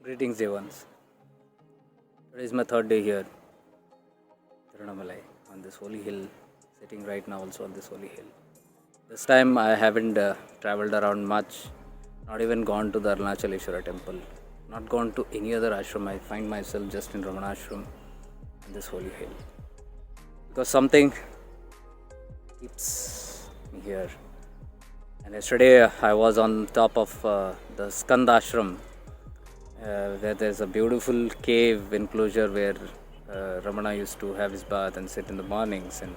Greetings, Devans. Today is my third day here, Tirunamalai, on this holy hill, sitting right now also on this holy hill. This time I haven't traveled around much, not even gone to the Arunachaleshwara temple, not gone to any other ashram. I find myself just in Ramana ashram on this holy hill. Because something keeps me here. And yesterday I was on top of the Skanda ashram, where there's a beautiful cave enclosure where Ramana used to have his bath and sit in the mornings, and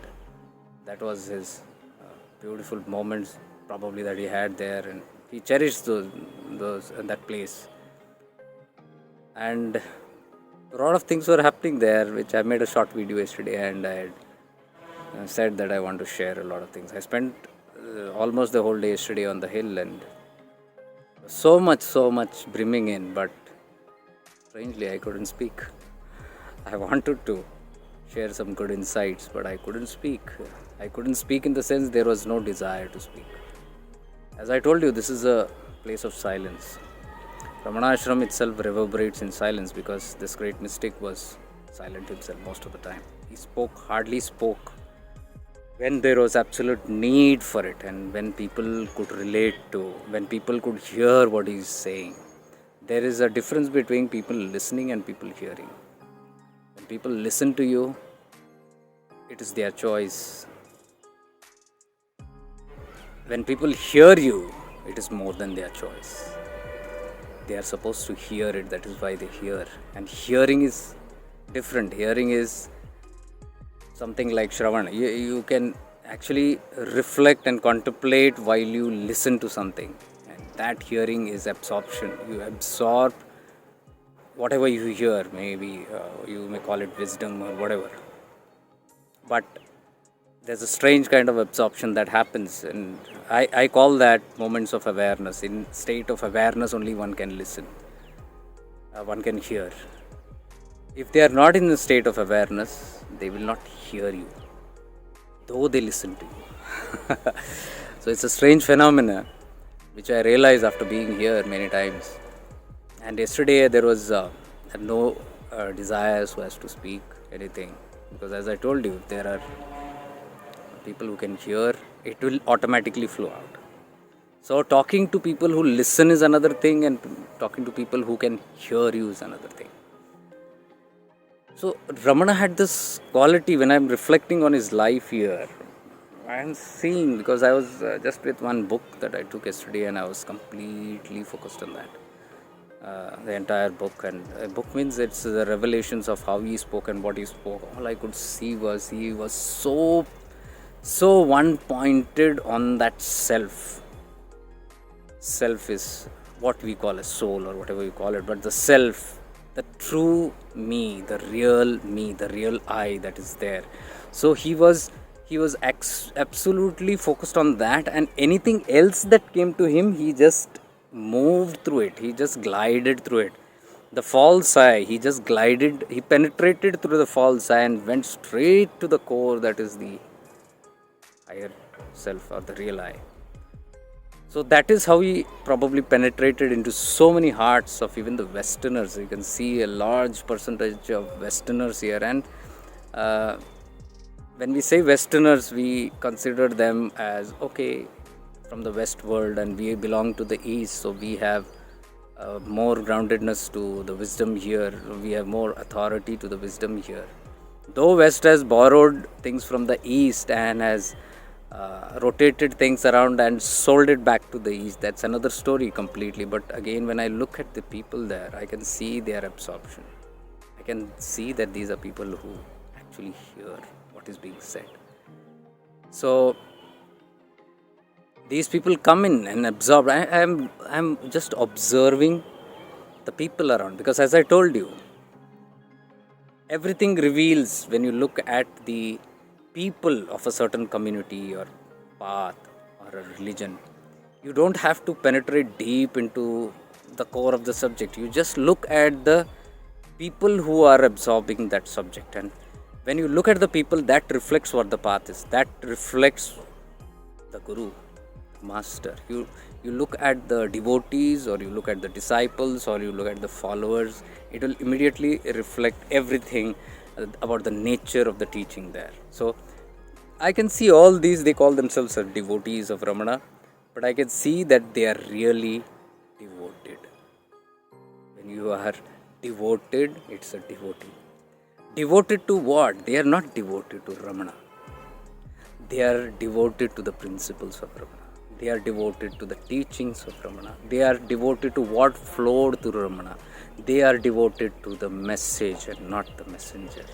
that was his beautiful moments probably that he had there, and he cherished those that place. And a lot of things were happening there, which I made a short video yesterday, and I had said that I want to share a lot of things. I spent almost the whole day yesterday on the hill, and so much brimming in, but strangely I couldn't speak. I wanted to share some good insights, but I couldn't speak. I couldn't speak in the sense there was no desire to speak. As I told you, this is a place of silence. Ramana Ashram itself reverberates in silence because this great mystic was silent himself most of the time. He hardly spoke when there was absolute need for it, and when people could relate to, when people could hear what he's saying. There is a difference between people listening and people hearing. When people listen to you, it is their choice. When people hear you, it is more than their choice. They are supposed to hear it, that is why they hear. And hearing is different. Hearing is something like Shravana. You can actually reflect and contemplate while you listen to something. And that hearing is absorption. You absorb whatever you hear. Maybe you may call it wisdom or whatever. But there's a strange kind of absorption that happens, and I call that moments of awareness. In state of awareness, only one can listen, one can hear. If they are not in the state of awareness, they will not hear you, though they listen to you. So it's a strange phenomena, which I realized after being here many times. And yesterday there was no desire so as to speak anything, because as I told you, there are people who can hear, it will automatically flow out. So talking to people who listen is another thing, and talking to people who can hear you is another thing. So Ramana had this quality. When I'm reflecting on his life here, I am seeing, because I was just with one book that I took yesterday, and I was completely focused on that. The entire book, and a book means it's the revelations of how he spoke and what he spoke. All I could see was he was so one pointed on that self. Self is what we call a soul or whatever you call it, but the self, the true me, the real I that is there. So he was absolutely focused on that, and anything else that came to him, he just moved through it. He just glided through it. The false I, he just glided, he penetrated through the false I and went straight to the core, that is the higher self or the real I. So that is how he probably penetrated into so many hearts of even the Westerners. You can see a large percentage of Westerners here, and when we say Westerners, we consider them as from the West world, and we belong to the East, so we have more groundedness to the wisdom here. We have more authority to the wisdom here. Though West has borrowed things from the East and has rotated things around and sold it back to the East, that's another story completely. But again, when I look at the people there, I can see their absorption. I can see that these are people who actually hear what is being said. So these people come in and absorb. I'm just observing the people around, because as I told you, everything reveals when you look at the people of a certain community or path or a religion. You don't have to penetrate deep into the core of the subject. You just look at the people who are absorbing that subject, and when you look at the people, that reflects what the path is. That reflects the guru, master. you look at the devotees, or you look at the disciples, or you look at the followers, it will immediately reflect everything about the nature of the teaching there. So I can see all these, they call themselves as devotees of Ramana, but I can see that they are really devoted. When you are devoted, it's a devotee. Devoted to what? They are not devoted to Ramana. They are devoted to the principles of Ramana. They are devoted to the teachings of Ramana. They are devoted to what flowed through Ramana. They are devoted to the message and not the messenger.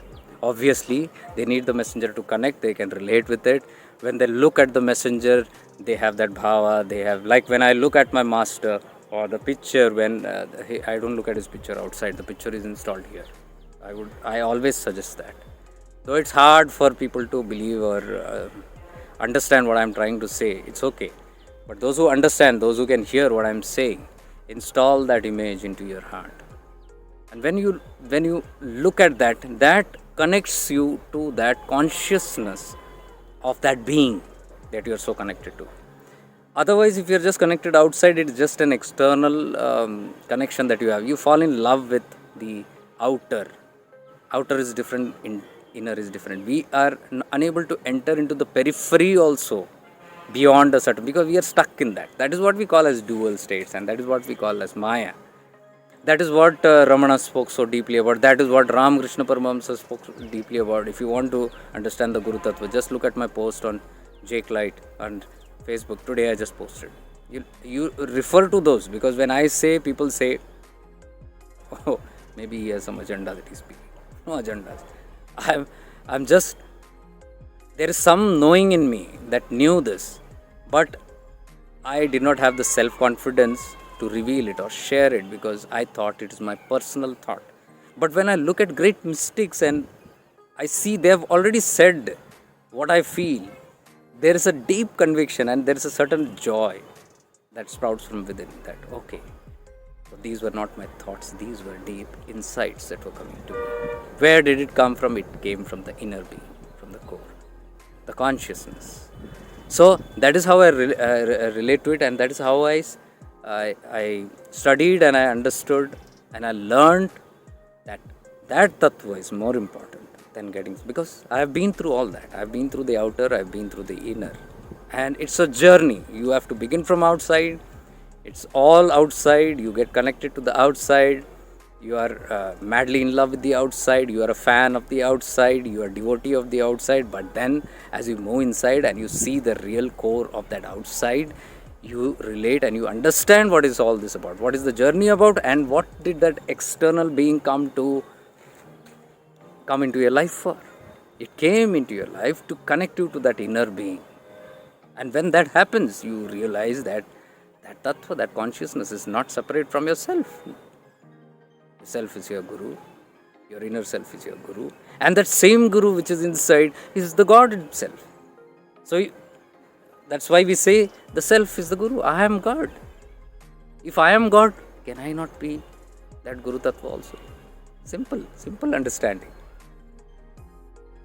Obviously, they need the messenger to connect, they can relate with it. When they look at the messenger, they have that bhava, they have, like when I look at my master or the picture, when I don't look at his picture outside, the picture is installed here. I always suggest that. Though it's hard for people to believe or understand what I'm trying to say, it's okay. But those who understand, those who can hear what I'm saying, install that image into your heart. And when you look at that, that connects you to that consciousness of that being that you are so connected to. Otherwise, if you're just connected outside, it's just an external connection that you have. You fall in love with the outer. Outer is different, inner is different. We are unable to enter into the periphery also beyond a certain, because we are stuck in that. That is what we call as dual states, and that is what we call as Maya. That is what Ramana spoke so deeply about. That is what Ramakrishna Paramahamsa spoke so deeply about. If you want to understand the Guru Tattva, just look at my post on Jake Light and Facebook. Today I just posted. You refer to those, because when I say, people say, oh, maybe he has some agenda that he's speaking. No agendas. I'm just, there is some knowing in me that knew this, but I did not have the self-confidence to reveal it or share it, because I thought it is my personal thought. But when I look at great mystics and I see they have already said what I feel, there is a deep conviction and there is a certain joy that sprouts from within, that okay, so these were not my thoughts, these were deep insights that were coming to me. Where did it come from? It came from the inner being, from the core, the consciousness. So that is how I relate to it, and that is how I studied and I understood and I learned that that tattva is more important than getting, because I have been through all that. I have been through the outer, I have been through the inner, and it's a journey. You have to begin from outside. It's all outside. You get connected to the outside. You are madly in love with the outside. You are a fan of the outside. You are a devotee of the outside. But then as you move inside and you see the real core of that outside, you relate and you understand what is all this about. What is the journey about, and what did that external being come into your life for? It came into your life to connect you to that inner being. And when that happens, you realize that that tattva, that consciousness is not separate from yourself. Self is your guru, your inner self is your guru, and that same guru which is inside is the God itself. So that's why we say the self is the guru. I am God. If I am God, can I not be that Guru Tattva also? Simple understanding.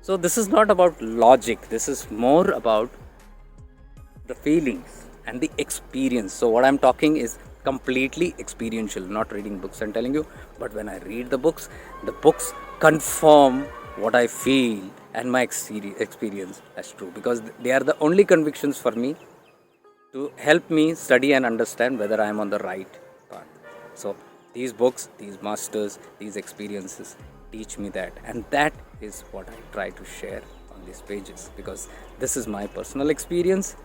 So this is not about logic. This is more about the feelings and the experience. So what I'm talking is completely experiential, not reading books and telling you, but when I read the books confirm what I feel and my experience as true, because they are the only convictions for me to help me study and understand whether I am on the right path. So these books, these masters, these experiences teach me that, and that is what I try to share on these pages, because this is my personal experience.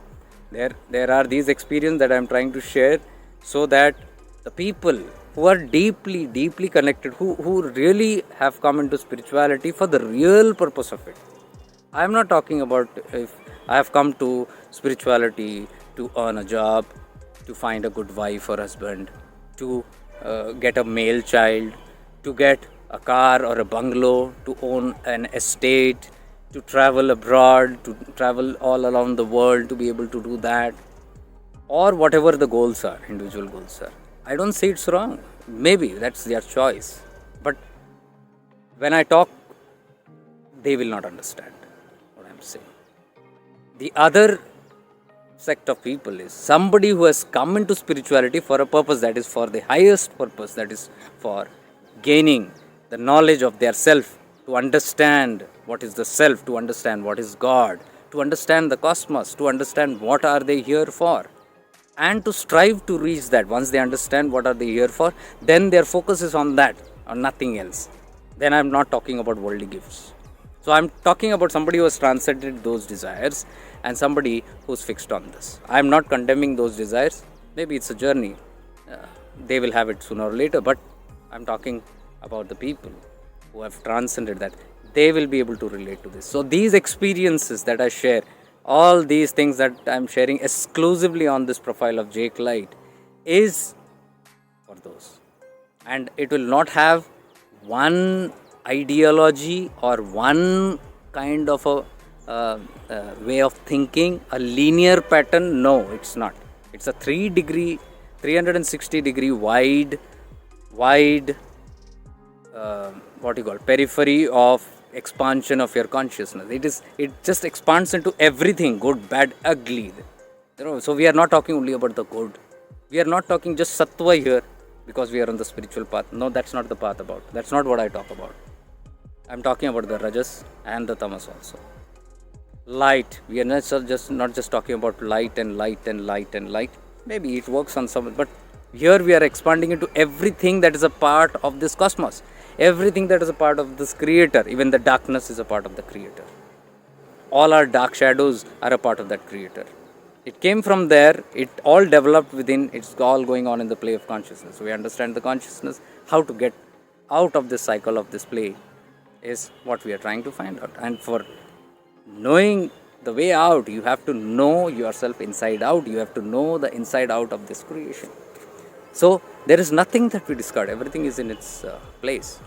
There are these experiences that I am trying to share, so that the people who are deeply connected, who really have come into spirituality for the real purpose of it. I am not talking about if I have come to spirituality to earn a job, to find a good wife or husband, to get a male child, to get a car or a bungalow, to own an estate, to travel abroad, to travel all around the world, to be able to do that, or whatever the goals are, individual goals are. I don't say it's wrong. Maybe that's their choice. But when I talk, they will not understand what I'm saying. The other sect of people is somebody who has come into spirituality for a purpose, that is for the highest purpose, that is for gaining the knowledge of their self, to understand what is the self, to understand what is God, to understand the cosmos, to understand what are they here for, and to strive to reach that. Once they understand what are they here for, then their focus is on that, on nothing else. Then I am not talking about worldly gifts. So I am talking about somebody who has transcended those desires and somebody who is fixed on this. I am not condemning those desires. Maybe it's a journey. They will have it sooner or later. But I am talking about the people who have transcended that. They will be able to relate to this. So these experiences that I share, all these things that I am sharing exclusively on this profile of Jake Light, is for those. And it will not have one ideology or one kind of a way of thinking, a linear pattern. No, it's not. It's a 360 degree wide what you call periphery of expansion of your consciousness. It just expands into everything, good, bad, ugly. So we are not talking only about the good. We are not talking just sattva here because we are on the spiritual path. No, that's not the path about. That's not what I talk about. I'm talking about the rajas and the tamas also. Light. We are not just talking about light and light and light and light. Maybe it works on some, but here we are expanding into everything that is a part of this cosmos. Everything that is a part of this creator. Even the darkness is a part of the creator. All our dark shadows are a part of that creator. It came from there. It all developed within. It's all going on in the play of consciousness. So we understand the consciousness. How to get out of this cycle of this play is what we are trying to find out. And for knowing the way out, you have to know yourself inside out. You have to know the inside out of this creation. So there is nothing that we discard. Everything is in its place.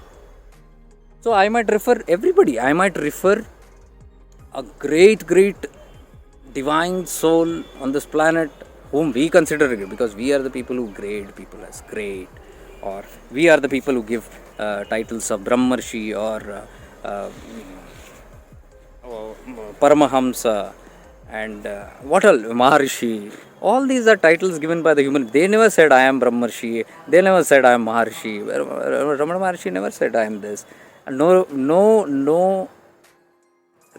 So I might refer everybody. I might refer a great divine soul on this planet whom we consider great, because we are the people who grade people as great, or we are the people who give titles of Brahmarshi or Paramahamsa and what else, Maharishi. All these are titles given by the human. They never said I am Brahmarshi. They never said I am Maharishi. Ramana Maharshi never said I am this. No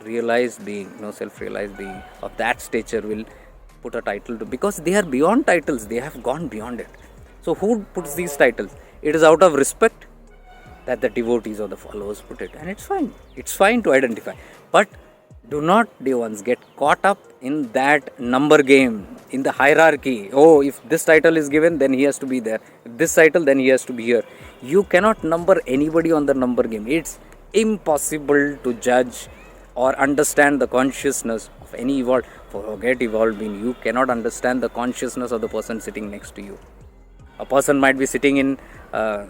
realized being, no self-realized being of that stature will put a title to, because they are beyond titles. They have gone beyond it. So who puts these titles? It is out of respect that the devotees or the followers put it, and it's fine. It's fine to identify, but do not, dear ones, get caught up in that number game, in the hierarchy. Oh, if this title is given, then he has to be there. If this title, then he has to be here. You cannot number anybody on the number game. It's impossible to judge or understand the consciousness of any evolved. Forget evolved being. You cannot understand the consciousness of the person sitting next to you. A person might be sitting in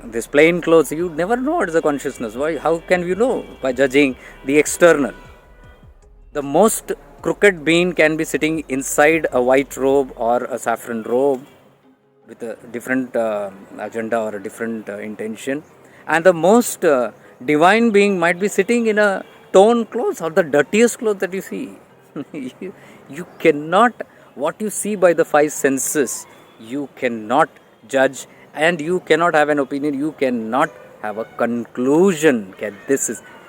this plain clothes. You never know what is the consciousness. Why? How can you know? By judging the external. The most crooked being can be sitting inside a white robe or a saffron robe with a different agenda or a different intention, and the most divine being might be sitting in a torn clothes or the dirtiest clothes that you see. You cannot, what you see by the five senses, you cannot judge, and you cannot have an opinion. You cannot have a conclusion.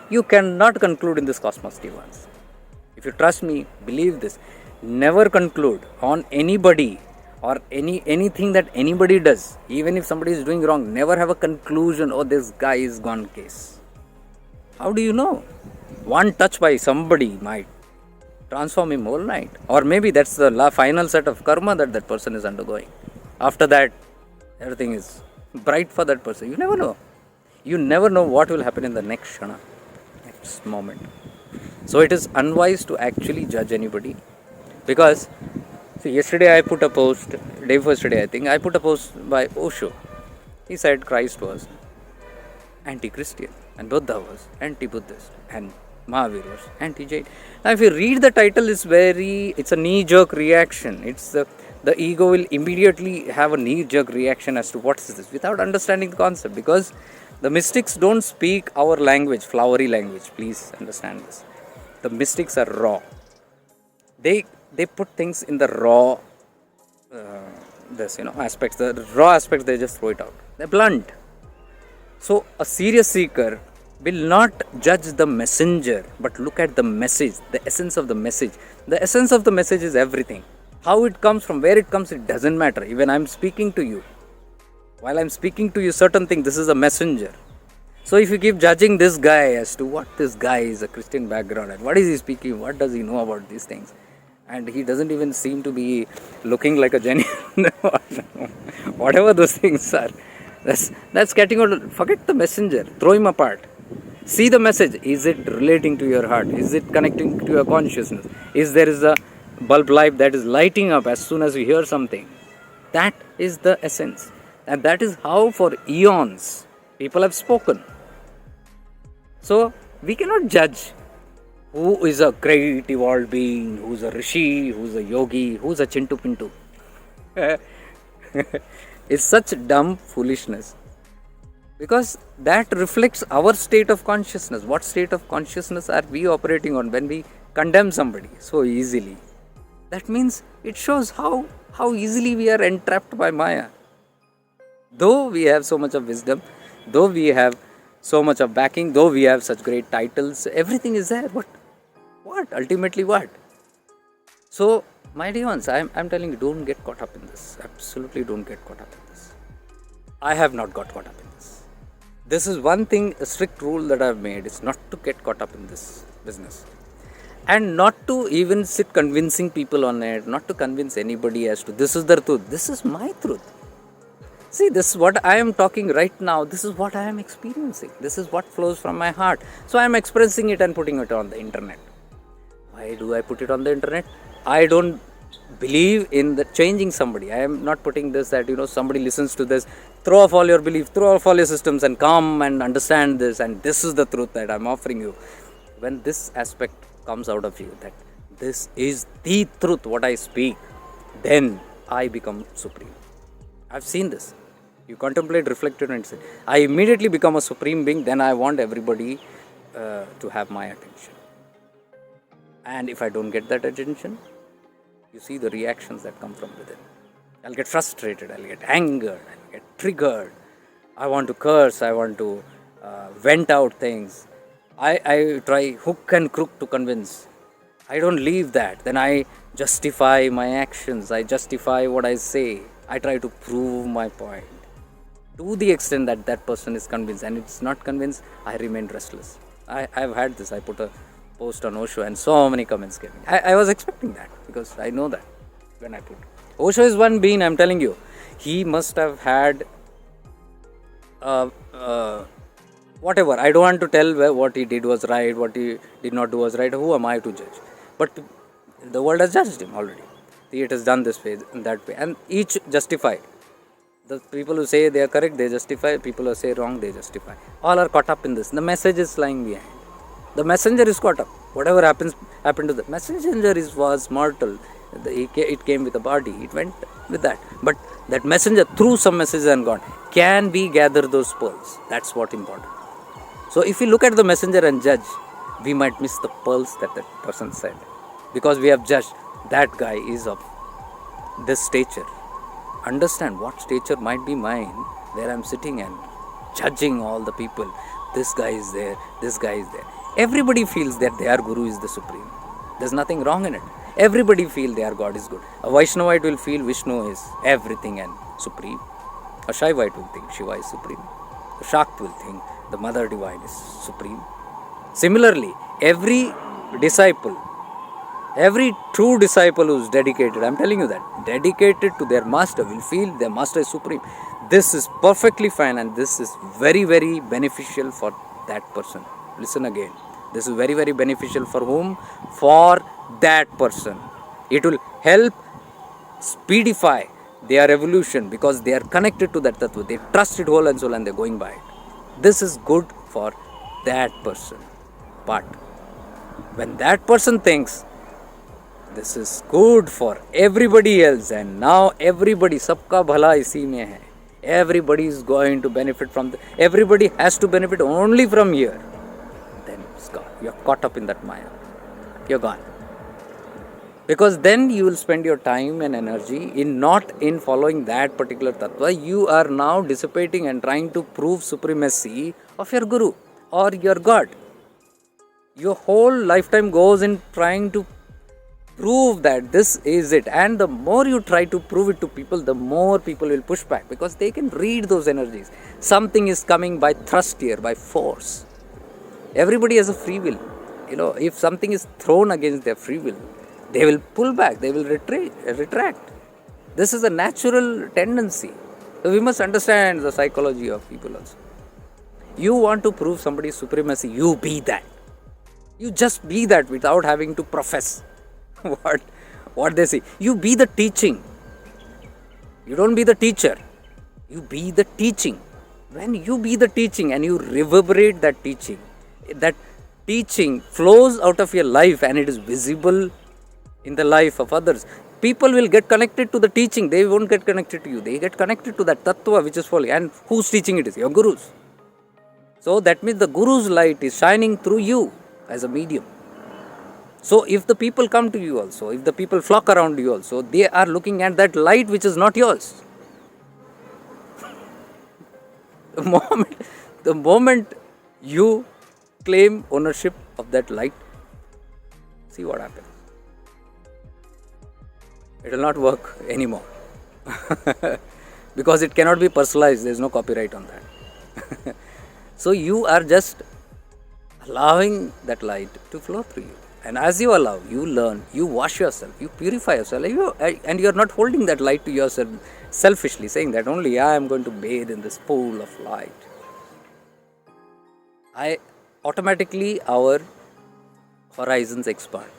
You cannot conclude in this cosmos, dear ones. If you trust me, believe this. Never conclude on anybody or anything that anybody does. Even if somebody is doing wrong, never have a conclusion, oh, this guy is gone case. How do you know? One touch by somebody might transform him overnight. Or maybe that's the final set of karma that person is undergoing. After that, everything is bright for that person. You never know. You never know what will happen in the next shana, next moment. So it is unwise to actually judge anybody, because see, yesterday I put a post, day before yesterday I think, I put a post by Osho. He said Christ was anti-Christian and Buddha was anti-Buddhist and Mahavir was anti-Jain. Now if you read the title, it's a knee-jerk reaction. It's the ego will immediately have a knee-jerk reaction as to what is this, without understanding the concept, because the mystics don't speak our language, flowery language. Please understand this. The mystics are raw. They they put things in the raw, aspects. The raw aspects, they just throw it out. They're blunt. So a serious seeker will not judge the messenger, but look at the message, the essence of the message. The essence of the message is everything. How it comes, from where it comes, it doesn't matter. Even I'm speaking to you. While I'm speaking to you, certain thing, this is a messenger. So if you keep judging this guy as to what this guy is, a Christian background, and what is he speaking, what does he know about these things, and he doesn't even seem to be looking like a genuine, whatever those things are, that's getting old. Forget the messenger, throw him apart. See the message. Is it relating to your heart? Is it connecting to your consciousness? Is there is a bulb light that is lighting up as soon as you hear something? That is the essence. And that is how for eons people have spoken. So we cannot judge who is a great evolved being, who is a rishi, who is a yogi, who is a chintu pintu. It's such dumb foolishness. Because that reflects our state of consciousness. What state of consciousness are we operating on when we condemn somebody so easily? That means it shows how easily we are entrapped by Maya. Though we have so much of wisdom, though we have so much of backing, though we have such great titles, everything is there. What? Ultimately what? So, my dear ones, I'm telling you, don't get caught up in this. Absolutely don't get caught up in this. I have not got caught up in this. This is one thing, a strict rule that I've made, is not to get caught up in this business. And not to even sit convincing people on it, not to convince anybody as to this is the truth. This is my truth. See, this is what I am talking right now. This is what I am experiencing. This is what flows from my heart. So I am expressing it and putting it on the internet. Why do I put it on the internet? I don't believe in the changing somebody. I am not putting this that, somebody listens to this, throw off all your belief, throw off all your systems and come and understand this, and this is the truth that I am offering you. When this aspect comes out of you, that this is the truth, what I speak, then I become supreme. I've seen this. You contemplate, reflect and say, I immediately become a supreme being, then I want everybody to have my attention. And if I don't get that attention, you see the reactions that come from within. I'll get frustrated, I'll get angered, I'll get triggered. I want to curse, I want to vent out things. I try hook and crook to convince. I don't leave that. Then I justify my actions, I justify what I say. I try to prove my point. To the extent that that person is convinced, and it's not convinced, I remain restless. I've had this. I put a post on Osho and so many comments came in. I was expecting that because I know that when I put. Osho is one being, I'm telling you. He must have had whatever. I don't want to tell what he did was right, what he did not do was right. Who am I to judge? But the world has judged him already. It has done this way and that way. And each justified. The people who say they are correct, they justify. People who say wrong, they justify. All are caught up in this. The message is lying behind. The messenger is caught up. Whatever happened to the messenger was mortal. It came with a body. It went with that. But that messenger, through some message and gone, can we gather those pearls? That's what important. So if we look at the messenger and judge, we might miss the pearls that person said. Because we have judged, that guy is of this stature. Understand what stature might be mine, where I'm sitting and judging all the people. This guy is there, this guy is there. Everybody feels that their Guru is the Supreme. There's nothing wrong in it. Everybody feels their God is good. A Vaishnavite will feel Vishnu is everything and Supreme. A Shaivite will think Shiva is Supreme. A Shakt will think the Mother Divine is Supreme. Similarly, every disciple, every true disciple who is dedicated, I'm telling you that, dedicated to their master will feel their master is supreme. This is perfectly fine and this is very, very beneficial for that person. Listen again. This is very, very beneficial for whom? For that person. It will help speedify their evolution because they are connected to that tattva. They trust it whole and soul and they are going by it. This is good for that person. But when that person thinks, this is good for everybody else and now everybody, sabka bhala isi mein hai. Everybody is going to benefit from everybody has to benefit only from here. Then it's gone. You're caught up in that Maya. You're gone. Because then you will spend your time and energy in not in following that particular tattva. You are now dissipating and trying to prove supremacy of your guru or your God. Your whole lifetime goes in trying to prove that this is it. And the more you try to prove it to people, the more people will push back, because they can read those energies. Something is coming by thrust here, by force. Everybody has a free will. If something is thrown against their free will, they will pull back, they will retract. This is a natural tendency. So we must understand the psychology of people also. You want to prove somebody's supremacy, you be that. You just be that without having to profess what they say. You be the teaching. You don't be the teacher. You be the teaching. When you be the teaching and you reverberate that teaching flows out of your life and it is visible in the life of others. People will get connected to the teaching. They won't get connected to you. They get connected to that tattva which is falling. And whose teaching it is? Your gurus. So that means the guru's light is shining through you as a medium. So if the people come to you also, if the people flock around you also, they are looking at that light which is not yours. The moment you claim ownership of that light, see what happens. It will not work anymore. Because it cannot be personalized. There is no copyright on that. So you are just allowing that light to flow through you. And as you allow, you learn, you wash yourself, you purify yourself, and you are not holding that light to yourself selfishly, saying that only I am going to bathe in this pool of light. Automatically our horizons expand.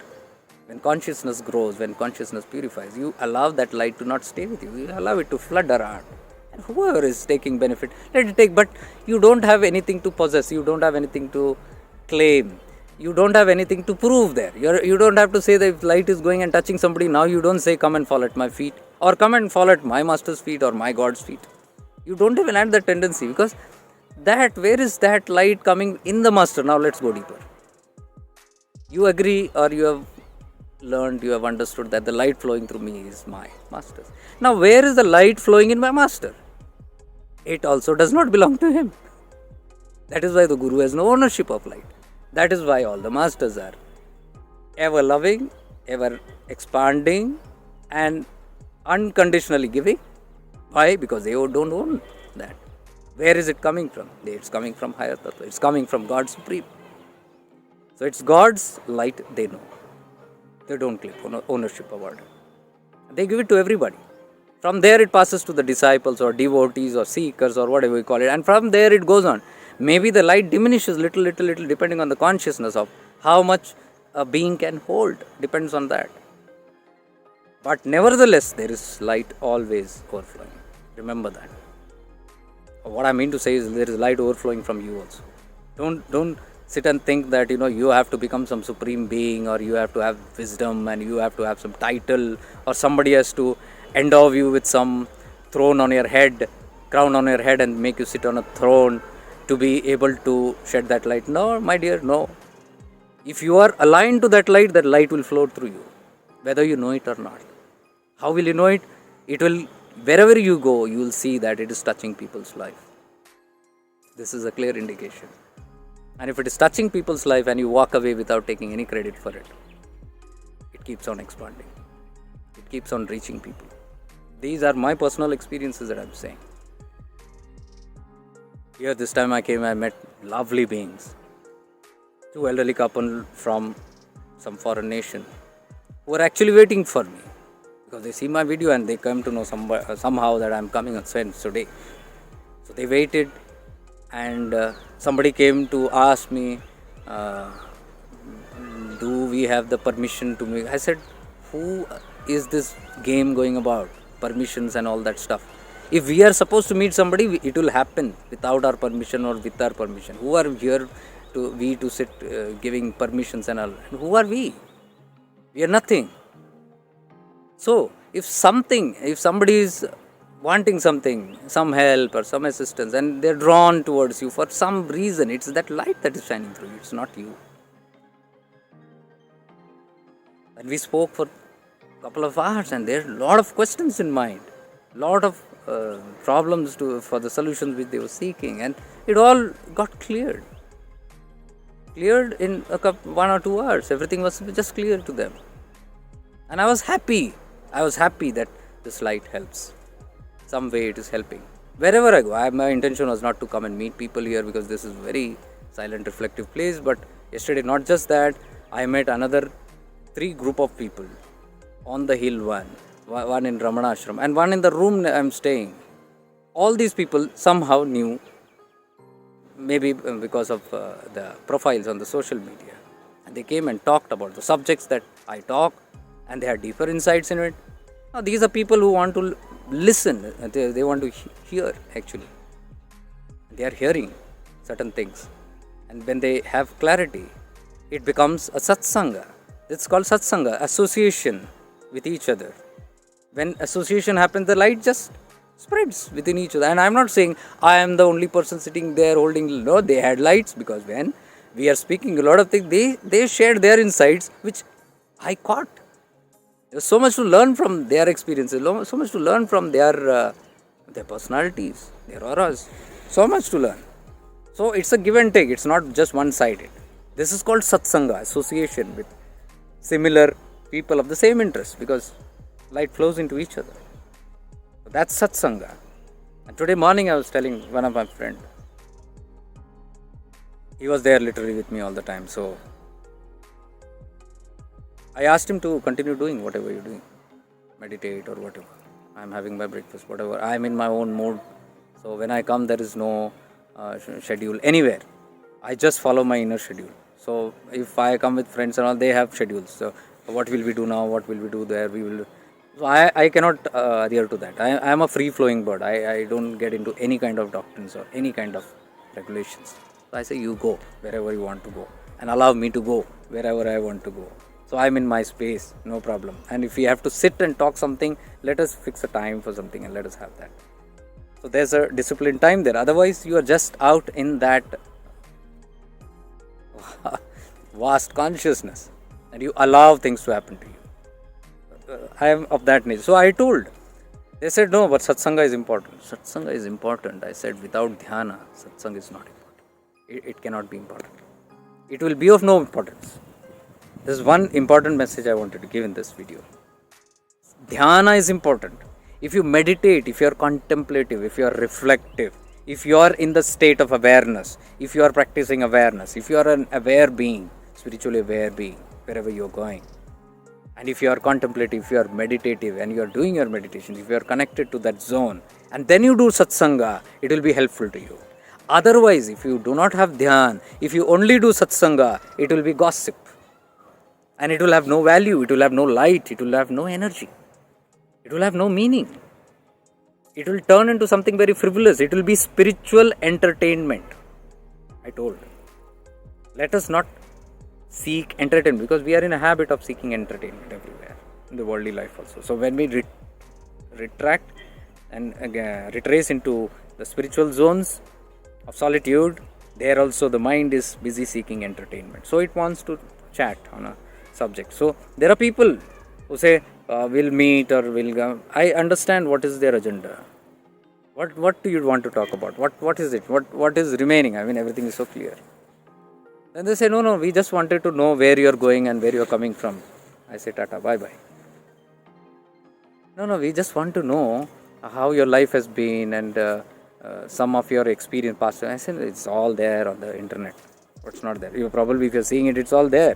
When consciousness grows, when consciousness purifies, you allow that light to not stay with you. You allow it to flood around. And whoever is taking benefit, let it take. But you don't have anything to possess. You don't have anything to claim. You don't have anything to prove there. You don't have to say that if light is going and touching somebody, now you don't say, come and fall at my feet, or come and fall at my master's feet or my God's feet. You don't even have that tendency, because where is that light coming in the master? Now let's go deeper. You agree, or you have learned, you have understood that the light flowing through me is my master's. Now where is the light flowing in my master? It also does not belong to him. That is why the guru has no ownership of light. That is why all the masters are ever loving, ever expanding, and unconditionally giving. Why? Because they don't own that. Where is it coming from? It's coming from higher tattva. It's coming from God Supreme. So it's God's light they know. They don't claim ownership about it. They give it to everybody. From there it passes to the disciples or devotees or seekers or whatever we call it. And from there it goes on. Maybe the light diminishes little depending on the consciousness of how much a being can hold. Depends on that. But nevertheless, there is light always overflowing. Remember that. What I mean to say is there is light overflowing from you also. Don't sit and think that you have to become some supreme being, or you have to have wisdom, and you have to have some title, or somebody has to endow you with some crown on your head and make you sit on a throne to be able to shed that light. No, my dear, no. If you are aligned to that light will flow through you, whether you know it or not. How will you know it? It will, wherever you go, you will see that it is touching people's life. This is a clear indication. And if it is touching people's life and you walk away without taking any credit for it, it keeps on expanding. It keeps on reaching people. These are my personal experiences that I am saying. Here this time I came, I met lovely beings. Two elderly couple from some foreign nation who are actually waiting for me, because they see my video and they come to know somehow that I am coming on Sens today. So they waited, and somebody came to ask me, do we have the permission to make? I said, who is this game going about? Permissions and all that stuff. If we are supposed to meet somebody, it will happen without our permission or with our permission. Who are here to sit giving permissions and all? And who are we? We are nothing. So if somebody is wanting something, some help or some assistance, and they're drawn towards you for some reason, it's that light that is shining through you. It's not you. And we spoke for couple of hours, and there are a lot of questions in mind, lot of problems for the solutions which they were seeking, and it all got cleared in 1 or 2 hours. Everything was just clear to them, and I was happy that this light helps. Some way it is helping wherever I go. My intention was not to come and meet people here, because this is very silent, reflective place. But yesterday, not just that, I met another 3 group of people on the hill, one in Ramana ashram and one in the room I am staying. All these people somehow knew, maybe because of the profiles on the social media, and they came and talked about the subjects that I talk, and they had deeper insights in it. Now, these are people who want to listen, they want to hear. Actually, they are hearing certain things, and when they have clarity, it becomes a satsanga. It's called Satsangh Association with each other. When association happens, the light just spreads within each other. And I'm not saying I am the only person sitting there holding. No, they had lights, because when we are speaking a lot of things, they shared their insights, which I caught. There's so much to learn from their experiences, so much to learn from their personalities, their auras. So much to learn. So it's a give and take. It's not just one-sided. This is called Satsanga, association with similar people of the same interest, because light flows into each other. So that's Satsanga. And today morning I was telling one of my friends, he was there literally with me all the time. So I asked him to continue doing whatever you're doing, meditate or whatever. I'm having my breakfast, whatever. I'm in my own mood. So when I come, there is no schedule anywhere. I just follow my inner schedule. So if I come with friends and all, they have schedules. So what will we do now? What will we do there? We will. So I cannot adhere to that. I am a free-flowing bird. I don't get into any kind of doctrines or any kind of regulations. So I say, you go wherever you want to go, and allow me to go wherever I want to go. So I'm in my space, no problem. And if we have to sit and talk something, let us fix a time for something and let us have that. So there's a disciplined time there. Otherwise, you are just out in that vast consciousness, and you allow things to happen to you. I am of that nature. So I told. They said, no, but satsanga is important. Satsanga is important. I said, without dhyana, satsanga is not important. It cannot be important. It will be of no importance. This is one important message I wanted to give in this video. Dhyana is important. If you meditate, if you are contemplative, if you are reflective, if you are in the state of awareness, if you are practicing awareness, if you are an aware being, spiritually aware being, wherever you are going, and if you are contemplative, if you are meditative and you are doing your meditation, if you are connected to that zone, and then you do satsanga, it will be helpful to you. Otherwise, if you do not have dhyan, if you only do satsanga, it will be gossip. And it will have no value, it will have no light, it will have no energy. It will have no meaning. It will turn into something very frivolous. It will be spiritual entertainment. I told. Let us not seek entertainment, because we are in a habit of seeking entertainment everywhere in the worldly life also. So when we retract and retrace into the spiritual zones of solitude, there also the mind is busy seeking entertainment. So it wants to chat on a subject. So there are people who say, we'll meet or we'll go. I understand what is their agenda. What do you want to talk about? What is it? What is remaining? I mean, everything is so clear. Then they say, no, we just wanted to know where you are going and where you are coming from. I say, tata, bye-bye. No, we just want to know how your life has been and some of your experience past. I said, it's all there on the internet. What's not there? You probably, if you're seeing it, it's all there.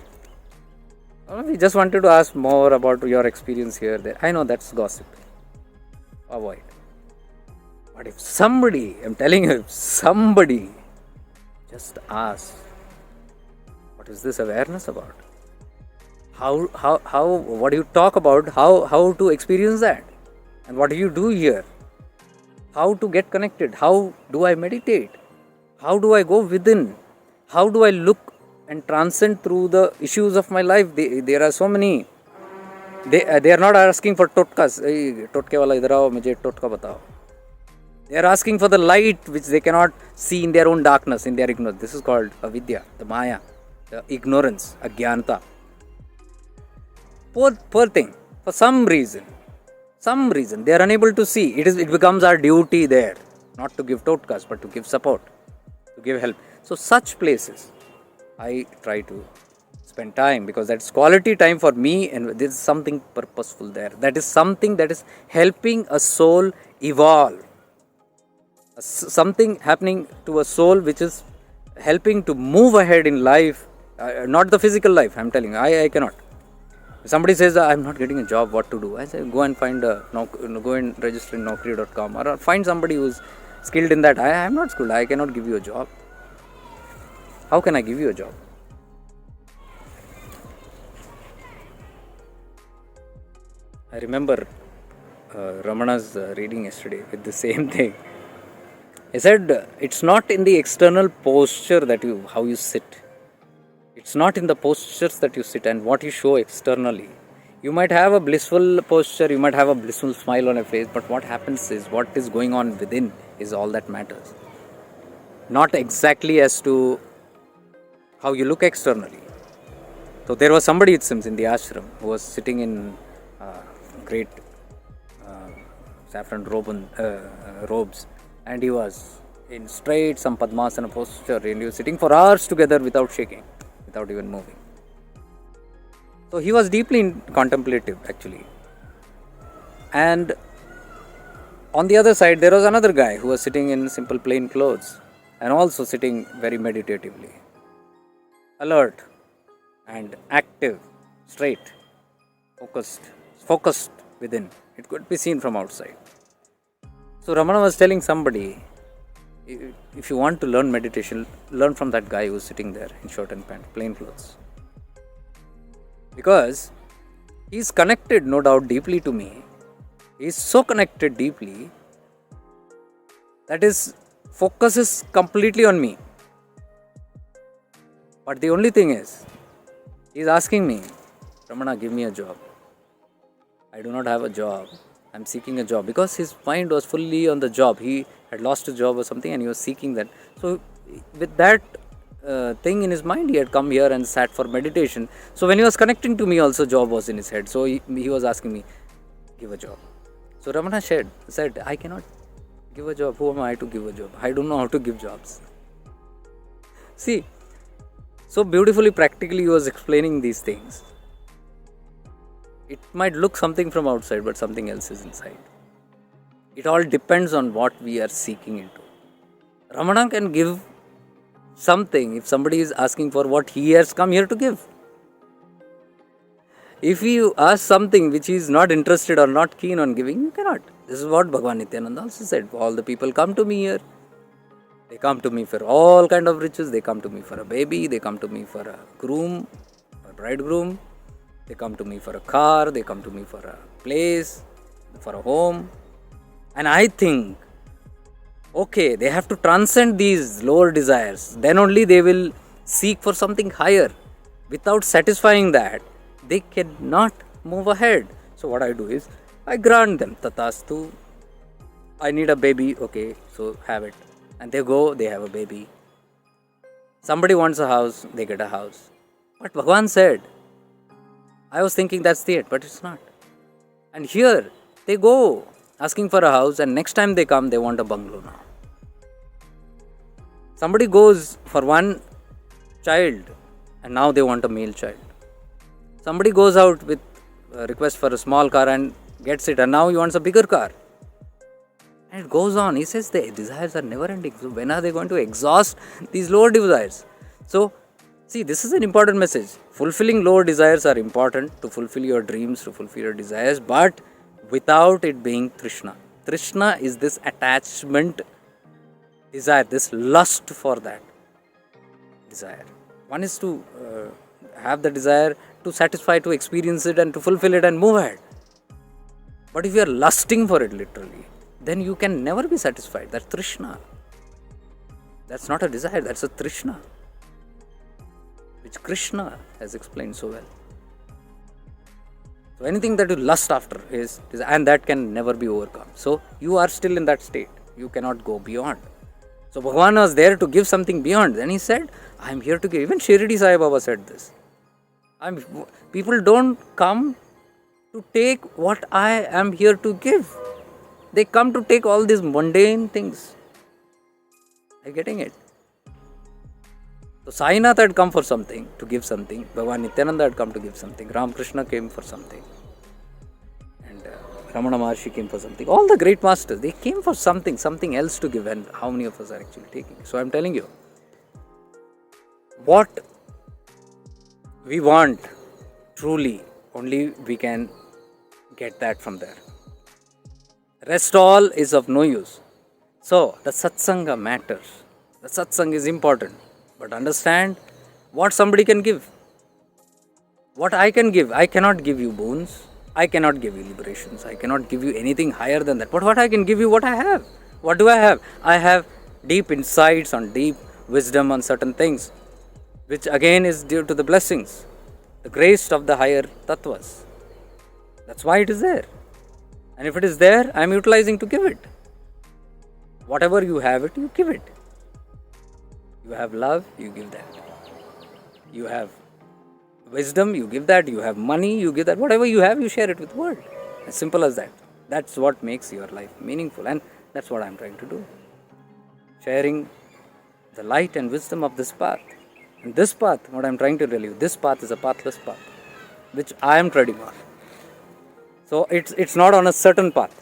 We just wanted to ask more about your experience here, there. I know that's gossip. Avoid. But if somebody, I'm telling you, if somebody just asks, what is this awareness about? How, what do you talk about? How to experience that? And what do you do here? How to get connected? How do I meditate? How do I go within? How do I look and transcend through the issues of my life? There are so many. They are not asking for totkas. Totke wala idhar aao, mujhe totka batao. They are asking for the light which they cannot see in their own darkness, in their ignorance. This is called avidya, the maya, the ignorance, ajnanta. Poor thing. For some reason, they are unable to see. It becomes our duty there, not to give totkas, but to give support, to give help. So such places, I try to spend time, because that's quality time for me, and there is something purposeful there. That is something that is helping a soul evolve. Something happening to a soul which is helping to move ahead in life, not the physical life. I'm telling you, I cannot. If somebody says, I'm not getting a job, what to do? I say, go and find go and register in Naukri.com, or find somebody who's skilled in that. I am not skilled. I cannot give you a job. How can I give you a job? I remember Ramana's reading yesterday with the same thing. He said, it's not in the external posture that how you sit. It's not in the postures that you sit and what you show externally. You might have a blissful posture, you might have a blissful smile on your face, but what happens is, what is going on within is all that matters. Not exactly as to how you look externally. So there was somebody, it seems, in the ashram who was sitting in great saffron robes, and he was in straight some Padmasana posture, and he was sitting for hours together without shaking, without even moving. So he was deeply contemplative actually. And on the other side there was another guy who was sitting in simple plain clothes and also sitting very meditatively, alert and active, straight, focused within. It could be seen from outside. So Ramana was telling somebody, if you want to learn meditation, learn from that guy who's sitting there in shirt and pant, plain clothes. Because he's connected, no doubt, deeply to me. He's so connected deeply that his focus is completely on me. But the only thing is, he's asking me, Ramana, give me a job. I do not have a job. I'm seeking a job, because his mind was fully on the job. He had lost a job or something and he was seeking that. So with that thing in his mind, he had come here and sat for meditation. So when he was connecting to me also, job was in his head. So he was asking me, give a job. So Ramana said, I cannot give a job. Who am I to give a job? I don't know how to give jobs. See, so beautifully, practically he was explaining these things. It might look something from outside, but something else is inside. It all depends on what we are seeking into. Ramana can give something if somebody is asking for what he has come here to give. If you ask something which he is not interested or not keen on giving, you cannot. This is what Bhagavan Nityananda also said. All the people come to me here. They come to me for all kind of riches. They come to me for a baby. They come to me for a groom, a bridegroom. They come to me for a car, they come to me for a place, for a home. And I think, okay, they have to transcend these lower desires. Then only they will seek for something higher. Without satisfying that, they cannot move ahead. So what I do is, I grant them, tatastu, I need a baby, okay, so have it. And they go, they have a baby. Somebody wants a house, they get a house. But Bhagavan said, I was thinking that's it, but it's not. And here, they go asking for a house, and next time they come, they want a bungalow now. Somebody goes for one child, and now they want a male child. Somebody goes out with a request for a small car and gets it, and now he wants a bigger car. And it goes on. He says the desires are never ending. So when are they going to exhaust these lower desires? So, see, this is an important message. Fulfilling lower desires are important to fulfill your dreams, to fulfill your desires, but without it being Trishna. Trishna is this attachment desire, this lust for that desire. One is to have the desire to satisfy, to experience it and to fulfill it and move ahead. But if you are lusting for it literally, then you can never be satisfied. That's Trishna. That's not a desire, that's a Trishna, which Krishna has explained so well. So anything that you lust after is, and that can never be overcome. So you are still in that state. You cannot go beyond. So Bhagavan was there to give something beyond. Then he said, I am here to give. Even Shirdi Sai Baba said this. People don't come to take what I am here to give. They come to take all these mundane things. Are you getting it? So Sainath had come for something, to give something. Bhagavan Nityananda had come to give something. Ramakrishna came for something. And Ramana Maharshi came for something. All the great masters, they came for something else to give. And how many of us are actually taking? So I'm telling you, what we want truly, only we can get that from there. Rest all is of no use. So the satsanga matters. The satsang is important. But understand what somebody can give. What I can give. I cannot give you boons. I cannot give you liberations. I cannot give you anything higher than that. But what I can give you, what I have. What do I have? I have deep insights on deep wisdom on certain things, which again is due to the blessings, the grace of the higher tattvas. That's why it is there. And if it is there, I am utilizing to give it. Whatever you have it, you give it. You have love, you give that. You have wisdom, you give that. You have money, you give that. Whatever you have, you share it with the world. As simple as that. That's what makes your life meaningful. And that's what I'm trying to do. Sharing the light and wisdom of this path. And this path, what I'm trying to tell you, this path is a pathless path, which I am treading on. So it's not on a certain path.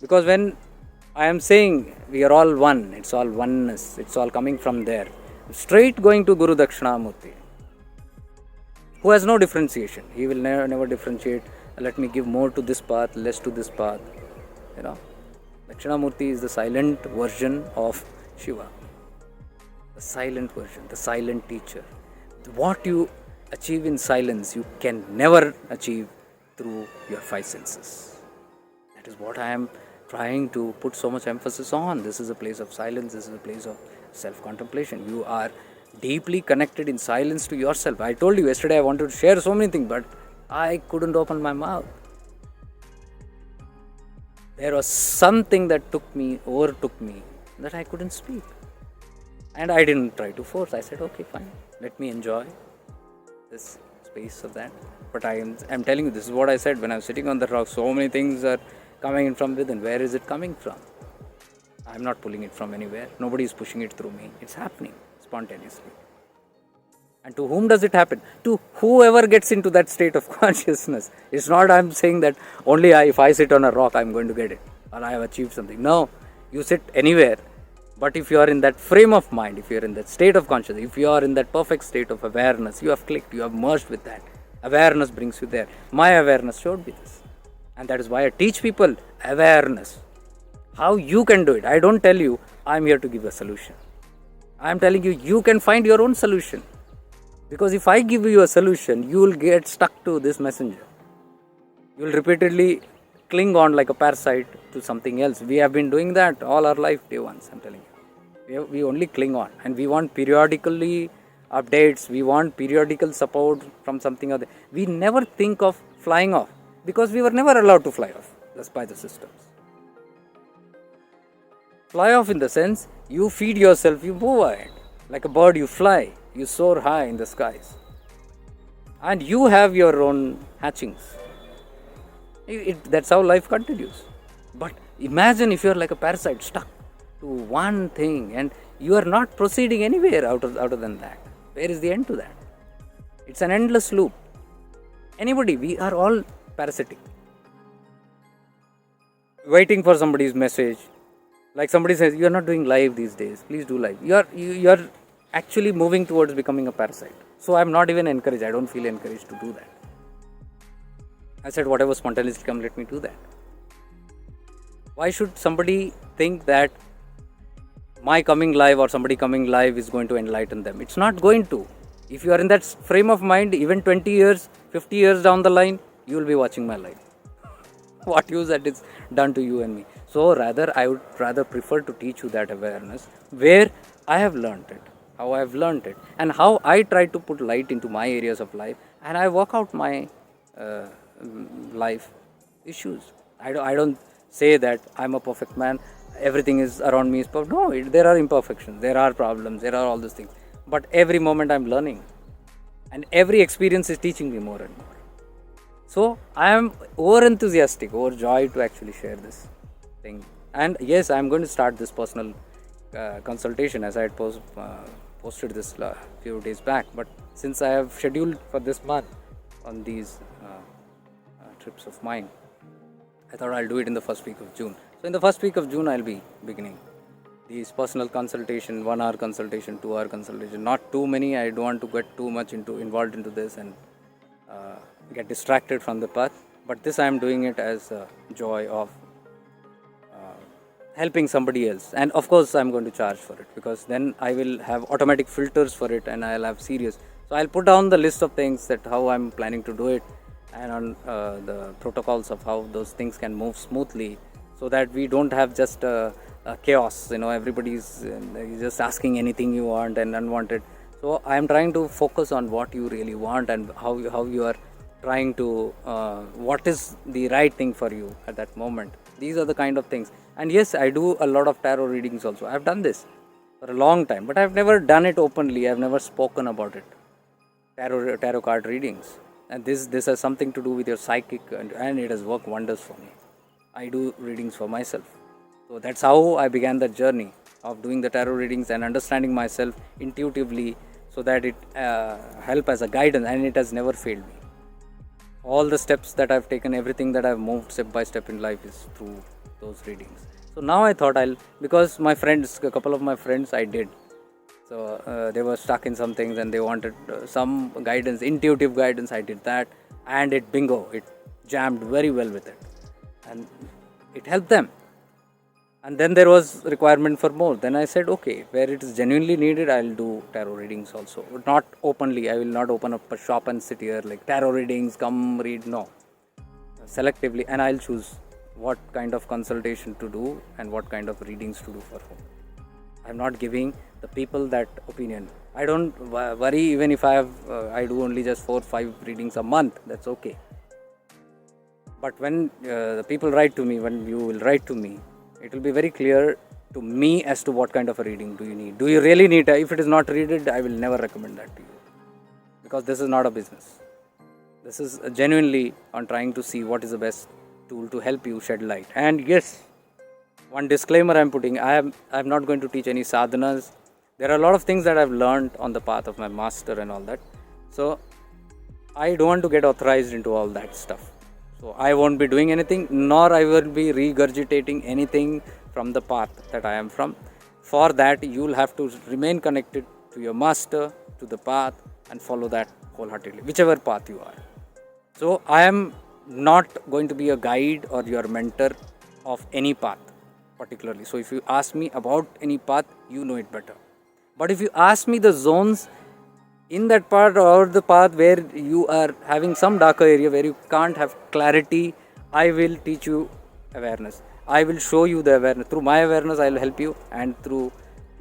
Because when I am saying we are all one, it's all oneness, it's all coming from there. Straight going to Guru Dakshinamurti, who has no differentiation. He will never differentiate. Let me give more to this path, less to this path. Dakshinamurti is the silent version of Shiva. The silent version, the silent teacher. What you achieve in silence, you can never achieve through your five senses. That is what I am trying to put so much emphasis on. This is a place of silence. This is a place of self-contemplation. You are deeply connected in silence to yourself. I told you yesterday I wanted to share so many things, but I couldn't open my mouth. There was something that overtook me, that I couldn't speak. And I didn't try to force. I said, okay, fine. Let me enjoy this space of that. But I'm telling you, this is what I said when I was sitting on the rock. So many things are coming in from within. Where is it coming from? I'm not pulling it from anywhere. Nobody is pushing it through me. It's happening spontaneously. And to whom does it happen? To whoever gets into that state of consciousness. It's not I'm saying that only if I sit on a rock, I'm going to get it, or I have achieved something. No, you sit anywhere. But if you are in that frame of mind, if you are in that state of consciousness, if you are in that perfect state of awareness, you have clicked, you have merged with that. Awareness brings you there. My awareness showed me this. And that is why I teach people awareness. How you can do it. I don't tell you, I'm here to give a solution. I'm telling you, you can find your own solution. Because if I give you a solution, you will get stuck to this messenger. You will repeatedly cling on like a parasite to something else. We have been doing that all our life, day ones, I'm telling you. We only cling on. And we want periodically updates. We want periodical support from something other. We never think of flying off. Because we were never allowed to fly off. That's by the systems. Fly off in the sense, you feed yourself, you move ahead. Like a bird, you fly. You soar high in the skies. And you have your own hatchings. That's how life continues. But imagine if you are like a parasite stuck to one thing and you are not proceeding anywhere other than that. Where is the end to that? It's an endless loop. Anybody, we are all parasitic. Waiting for somebody's message. Like somebody says, you are not doing live these days. Please do live. You are actually moving towards becoming a parasite. So I am not even encouraged. I don't feel encouraged to do that. I said, whatever spontaneously comes, let me do that. Why should somebody think that my coming live or somebody coming live is going to enlighten them? It's not going to. If you are in that frame of mind, even 20 years, 50 years down the line, you will be watching my live. What use that is done to you and me? So I would rather prefer to teach you that awareness where I have learned it, how I have learned it, and how I try to put light into my areas of life, and I work out my life issues. I don't say that I'm a perfect man, everything is around me is perfect. No, there are imperfections, there are problems, there are all these things. But every moment I'm learning, and every experience is teaching me more and more. So I am over enthusiastic, overjoyed to actually share this thing. And yes, I am going to start this personal consultation, as I had posted this few days back. But since I have scheduled for this month on these trips of mine, I thought I'll do it in the first week of June. So in the first week of June, I'll be beginning these personal consultation, 1 hour consultation, 2 hour consultation. Not too many. I don't want to get too much involved into this and get distracted from the path. But this I am doing it as a joy of helping somebody else. And of course, I'm going to charge for it, because then I will have automatic filters for it, and I'll have serious. So I'll put down the list of things that how I'm planning to do it, and on the protocols of how those things can move smoothly, so that we don't have just a chaos. Everybody's just asking anything you want and unwanted. So I am trying to focus on what you really want, and how you are trying to what is the right thing for you at that moment. These are the kind of things. And yes, I do a lot of tarot readings also. I've done this for a long time, but I've never done it openly. I've never spoken about it. Tarot card readings, and this has something to do with your psychic, and it has worked wonders for me. I do readings for myself. So that's how I began the journey of doing the tarot readings and understanding myself intuitively, so that it help as a guidance, and it has never failed me. All the steps that I've taken, everything that I've moved step by step in life is through those readings. So now I thought because my friends, a couple of my friends I did. So they were stuck in some things and they wanted some guidance, intuitive guidance. I did that, and it jammed very well with it, and it helped them. And then there was requirement for more. Then I said, okay, where it is genuinely needed, I'll do tarot readings also. But not openly. I will not open up a shop and sit here like tarot readings, come read. No. Selectively, and I'll choose what kind of consultation to do and what kind of readings to do for whom. I'm not giving the people that opinion. I don't worry even if I do only just 4-5 readings a month. That's okay. But when the people write to me, when you will write to me, it will be very clear to me as to what kind of a reading do you need. Do you really need it? If it is not readed, I will never recommend that to you, because this is not a business. This is genuinely on trying to see what is the best tool to help you shed light. And yes, one disclaimer I'm putting, I'm not going to teach any sadhanas. There are a lot of things that I've learned on the path of my master and all that. So I don't want to get authorized into all that stuff. So I won't be doing anything, nor I will be regurgitating anything from the path that I am from. For that, you'll have to remain connected to your master, to the path, and follow that wholeheartedly, whichever path you are. So I am not going to be a guide or your mentor of any path particularly. So if you ask me about any path, you know it better. But if you ask me the zones in that part or the path where you are having some darker area where you can't have clarity, I will teach you awareness. I will show you the awareness. Through my awareness, I will help you, and through,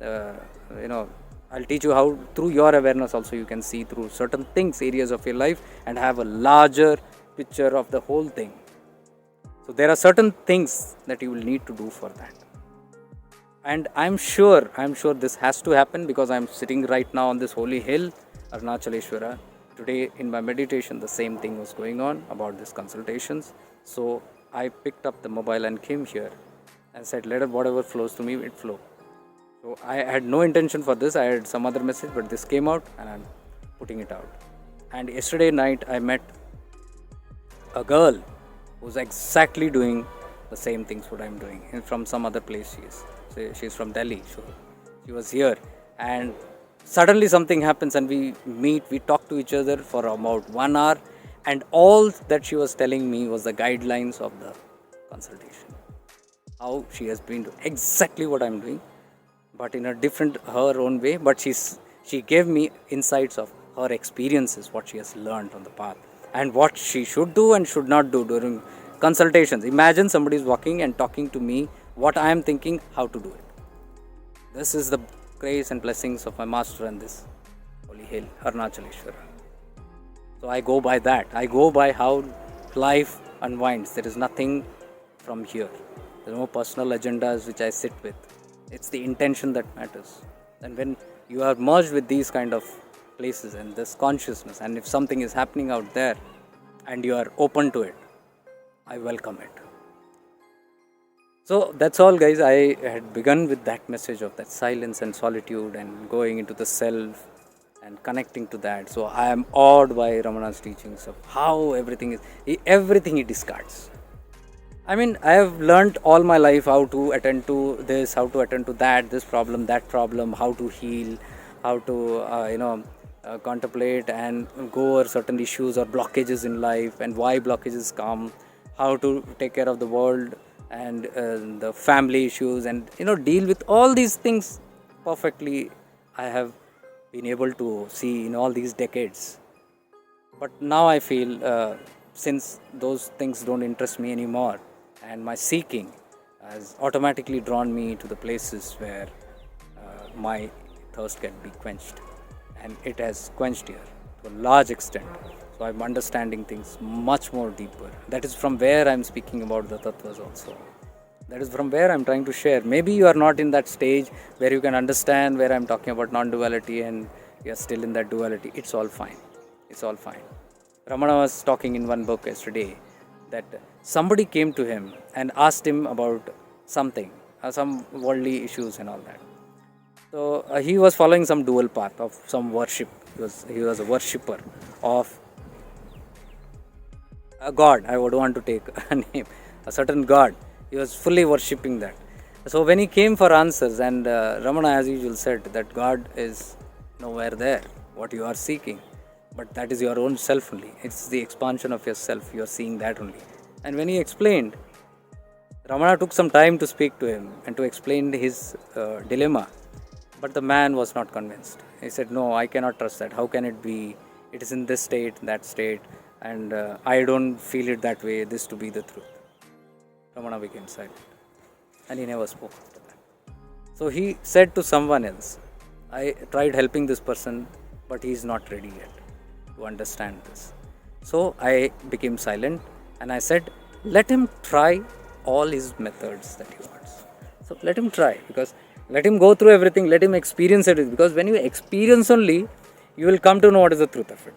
I'll teach you how through your awareness also you can see through certain things, areas of your life, and have a larger picture of the whole thing. So there are certain things that you will need to do for that. And I'm sure this has to happen, because I'm sitting right now on this holy hill, Arunachaleshwara. Today in my meditation, the same thing was going on about these consultations. So I picked up the mobile and came here and said, let whatever flows to me, it flow. So I had no intention for this. I had some other message, but this came out and I'm putting it out. And yesterday night I met a girl who's exactly doing the same things what I'm doing, and from some other place she is. So she's from Delhi. So she was here, and suddenly something happens and we meet, we talk to each other for about 1 hour, and all that she was telling me was the guidelines of the consultation. How she has been doing exactly what I'm doing, but in a different, her own way. But she gave me insights of her experiences, what she has learned on the path, and what she should do and should not do during consultations. Imagine somebody is walking and talking to me what I am thinking, how to do it. This is the grace and blessings of my master and this holy hill, Arunachaleshwara. So I go by that. I go by how life unwinds. There is nothing from here. There are no personal agendas which I sit with. It's the intention that matters. And when you are merged with these kind of places and this consciousness, and if something is happening out there, and you are open to it, I welcome it. So that's all, guys. I had begun with that message of that silence and solitude and going into the self and connecting to that. So I am awed by Ramana's teachings of how everything he discards. I mean, I have learnt all my life how to attend to this, how to attend to that, this problem, that problem, how to heal, how to, contemplate and go over certain issues or blockages in life and why blockages come, how to take care of the world and the family issues and, deal with all these things perfectly. I have been able to see in all these decades. But now I feel since those things don't interest me anymore, and my seeking has automatically drawn me to the places where my thirst can be quenched, and it has quenched here to a large extent. So I'm understanding things much more deeper. That is from where I'm speaking about the tattvas also. That is from where I'm trying to share. Maybe you are not in that stage where you can understand where I'm talking about non-duality and you're still in that duality. It's all fine. It's all fine. Ramana was talking in one book yesterday that somebody came to him and asked him about something, some worldly issues and all that. So he was following some dual path of some worship. He was a worshipper of a god. I would want to take a name, a certain god. He was fully worshipping that. So when he came for answers, and Ramana as usual said that God is nowhere there, what you are seeking, but that is your own self only. It's the expansion of yourself. You are seeing that only. And when he explained, Ramana took some time to speak to him and to explain his dilemma. But the man was not convinced. He said, no, I cannot trust that. How can it be? It is in this state, that state, and I don't feel it that way, this to be the truth. Ramana became silent and he never spoke after that. So he said to someone else, I tried helping this person, but he is not ready yet to understand this. So I became silent and I said, let him try all his methods that he wants. So let him try, because let him go through everything, let him experience it, because when you experience only, you will come to know what is the truth of it.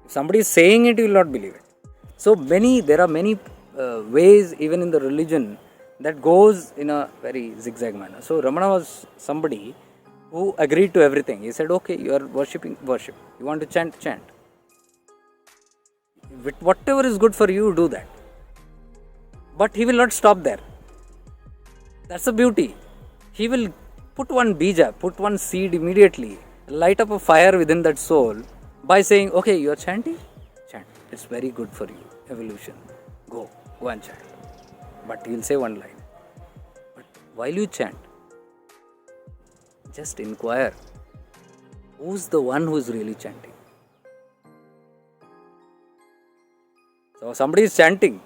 If somebody is saying it, you will not believe it. So there are many ways even in the religion that goes in a very zigzag manner. So Ramana was somebody who agreed to everything. He said, okay, you are worshipping, worship. You want to chant, chant. Whatever is good for you, do that. But he will not stop there. That's the beauty. He will put one bija, put one seed immediately, light up a fire within that soul by saying, okay, you are chanting? Chant. It's very good for you. Evolution. Go and chant. But he'll say one line. But while you chant, just inquire, who's the one who is really chanting? So somebody is chanting.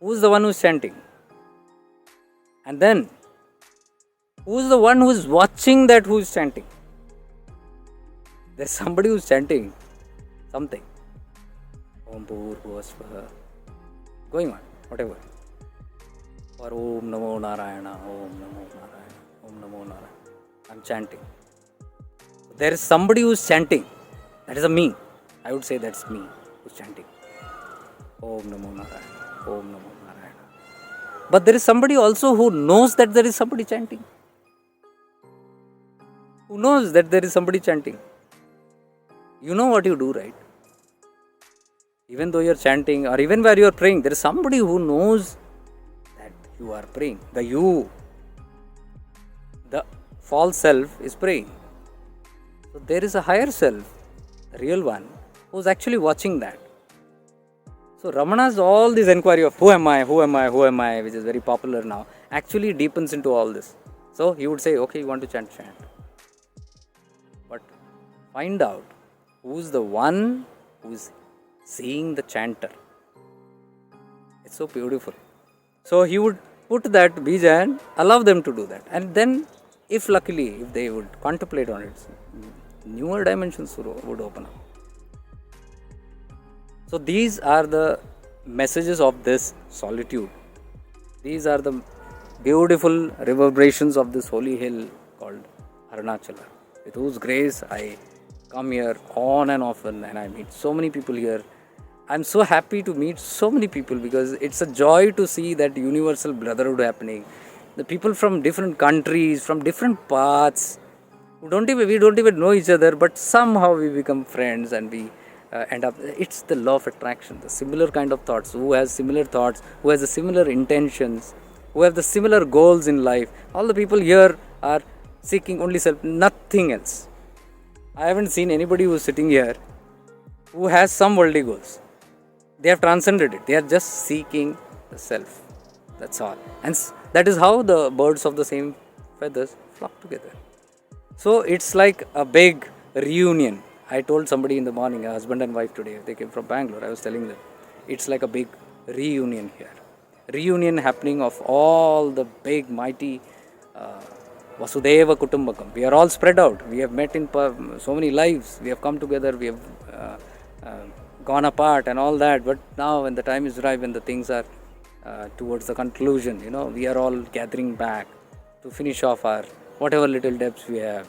Who's the one who is chanting? And then, who's the one who is watching that who is chanting? There's somebody who is chanting something. Om Bhur going on, whatever. Or Om Namo Narayana, Om Namo Narayana, Om Namo Narayana. I'm chanting. There is somebody who is chanting. That is a me. I would say that's me who's chanting. Om Namo Narayana, Om Namo Narayana. But there is somebody also who knows that there is somebody chanting. Who knows that there is somebody chanting. You know what you do, right? Even though you are chanting or even where you are praying, there is somebody who knows that you are praying. The false self is praying. So there is a higher self, the real one, who is actually watching that. So Ramana's all this inquiry of who am I, which is very popular now, actually deepens into all this. So he would say, okay, you want to chant. But find out who's the one who is seeing the chanter. It's so beautiful. So he would put that bija and allow them to do that. And then if they would contemplate on it, newer dimensions would open up. So these are the messages of this solitude. These are the beautiful reverberations of this holy hill called Arunachala, with whose grace I come here on and often and I meet so many people here I'm so happy to meet so many people, because it's a joy to see that universal brotherhood happening. The people from different countries, from different paths, we don't even know each other, but somehow we become friends, and we end up. It's the law of attraction. The similar kind of thoughts. Who has similar thoughts? Who has the similar intentions? Who have the similar goals in life? All the people here are seeking only self, nothing else. I haven't seen anybody who's sitting here who has some worldly goals. They have transcended it. They are just seeking the self. That's all. And that is how the birds of the same feathers flock together. So it's like a big reunion. I told somebody in the morning, a husband and wife today, they came from Bangalore. I was telling them, it's like a big reunion here. Reunion happening of all the big, mighty Vasudeva Kutumbakam. We are all spread out. We have met in so many lives. We have come together. We have gone apart and all that. But now, when the time is right, when the things are towards the conclusion, we are all gathering back to finish off our whatever little depths we have,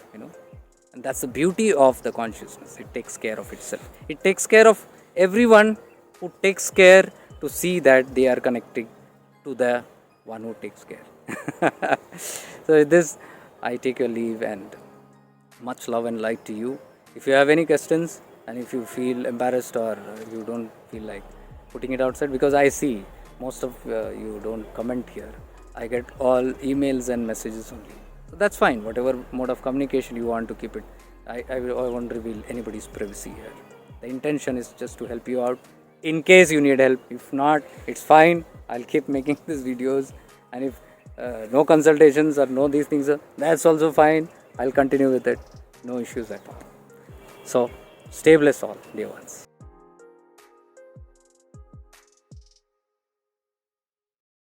And that's the beauty of the consciousness. It takes care of itself. It takes care of everyone who takes care to see that they are connecting to the one who takes care. So with this, I take your leave, and much love and light to you. If you have any questions, and if you feel embarrassed, or you don't feel like putting it outside, because I see most of you don't comment here. I get all emails and messages only. So that's fine. Whatever mode of communication you want to keep it. I won't reveal anybody's privacy here. The intention is just to help you out in case you need help. If not, it's fine. I'll keep making these videos. And if no consultations or no these things, that's also fine. I'll continue with it. No issues at all. So stay blessed all, dear ones.